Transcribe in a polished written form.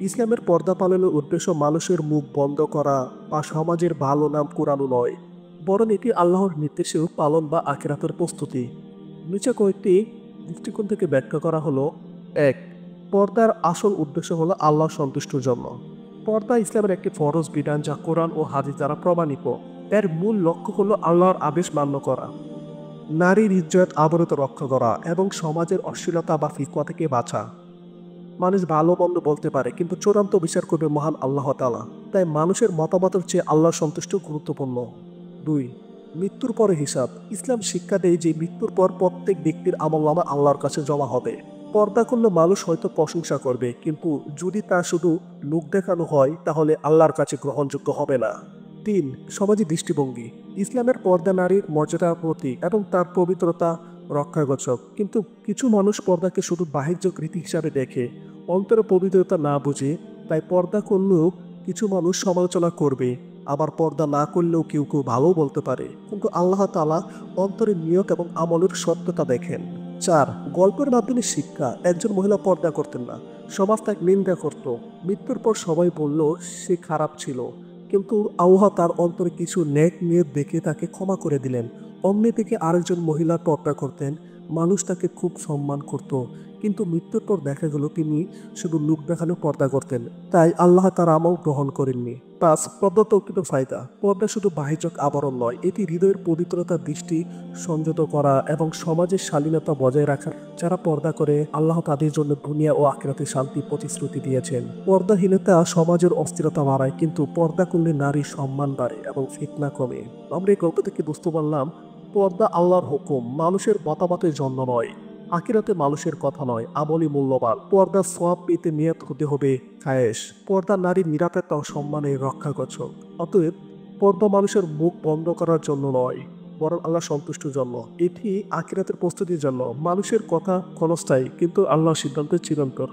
ইসলামের পর্দা পালনের উদ্দেশ্য মানুষের মুখ বন্ধ করা বা সমাজের ভালো নাম কুড়ানো নয়, বরং এটি আল্লাহর নির্দেশেও পালন বা আখিরাতের প্রস্তুতি। নিচে কয়েকটি দৃষ্টিকোণ থেকে ব্যাখ্যা করা হলো। এক, পর্দার আসল উদ্দেশ্য হলো আল্লাহর সন্তুষ্টির জন্য। পর্দা ইসলামের একটি ফরজ বিধান যা কোরআন ও হাদিস দ্বারা প্রমাণিত। এর মূল লক্ষ্য হলো আল্লাহর আদেশ মান্য করা, নারীর ইজ্জত আবরত রক্ষা করা এবং সমাজের অশ্লীলতা বা ফিতনা থেকে বাঁচা। মানুষ ভালো মন্দ বলতে পারে, কিন্তু চূড়ান্ত বিচার করবে মহান আল্লাহ তাআলা। তাই মানুষের মতামতের চেয়ে আল্লাহর সন্তুষ্ট গুরুত্বপূর্ণ। দুই, মৃত্যুর পরে হিসাব। ইসলাম শিক্ষা দেয় যে মৃত্যুর পর প্রত্যেক ব্যক্তির আমলনামা আল্লাহর কাছে জমা হবে। পর্দা করলে মানুষ হয়তো প্রশংসা করবে, কিন্তু যদি তা শুধু লোক দেখানো হয় তাহলে আল্লাহর কাছে গ্রহণযোগ্য হবে না। তিন, সমাজী দৃষ্টিভঙ্গি। ইসলামের পর্দা নারীর মর্যাদার প্রতীক এবং তার পবিত্রতা রক্ষাকবচ। কিন্তু কিছু মানুষ পর্দাকে শুধু বাহ্যিক রীতি হিসাবে দেখে, অন্তরে পবিত্রতা না বুঝে। তাই পর্দা করলেও কিছু মানুষ সমালোচনা করবে, আবার পর্দা না করলেও কেউ কেউ ভালো বলতে পারে। কিন্তু আল্লাহ তাআলা অন্তরের নিয়ত এবং আমলের সত্যতা দেখেন। চার, গল্পের মাধ্যমে শিক্ষা। একজন মহিলা পর্দা করতেন না, সমাজ তাকে নিন্দা করত। মৃত্যুর পর সবাই বলল সে খারাপ ছিল, কিন্তু আল্লাহ তার অন্তরে কিছু নেক নিয়ত দেখে তাকে ক্ষমা করে দিলেন। অন্যদিকে আরেকজন মহিলা পর্দা করতেন, মানুষ তাকে খুব সম্মান করত, কিন্তু মৃত্যুর পর দেখা গেল তিনি শুধু লোক দেখানো পর্দা করতেন। তাই আল্লাহ তার আমল গ্রহণ করেননি। পাঁচ, পর্দা তৌকিত ফায়দা। পর্দা শুধু বাহ্যিক আবরণ নয়, এটি হৃদয়ের পবিত্রতার দৃষ্টি সংযত করা এবং সমাজের শালীনতা বজায় রাখা। যারা পর্দা করে আল্লাহ তাদের জন্য দুনিয়া ও আখিরাতে শান্তি প্রতিশ্রুতি দিয়েছেন। পর্দাহীনতা সমাজের অস্থিরতা বাড়ায়, কিন্তু পর্দা করলে নারীর সম্মান বাড়ে এবং ফিতনা কমে। আমরা এই গল্প থেকে বুঝতে পারলাম, পর্দা আল্লাহর হুকুম, মানুষের মতামতের জন্য নয়। আখিরাতে মানুষের কথা নয়, আমলই মূল্যবান। পর্দা সওয়াব পেতে নিয়ত হতে হবে খায়েশ। পর্দা নারীর নিরাপত্তা ও সম্মানের রক্ষা কবচ। অতএব পর্দা মানুষের মুখ বন্ধ করার জন্য নয়, বরং আল্লাহ সন্তুষ্টির জন্য। এটি আখিরাতের প্রস্তুতির জন্য। মানুষের কথা ক্ষণস্থায়ী, কিন্তু আল্লাহর সিদ্ধান্ত চিরন্তর।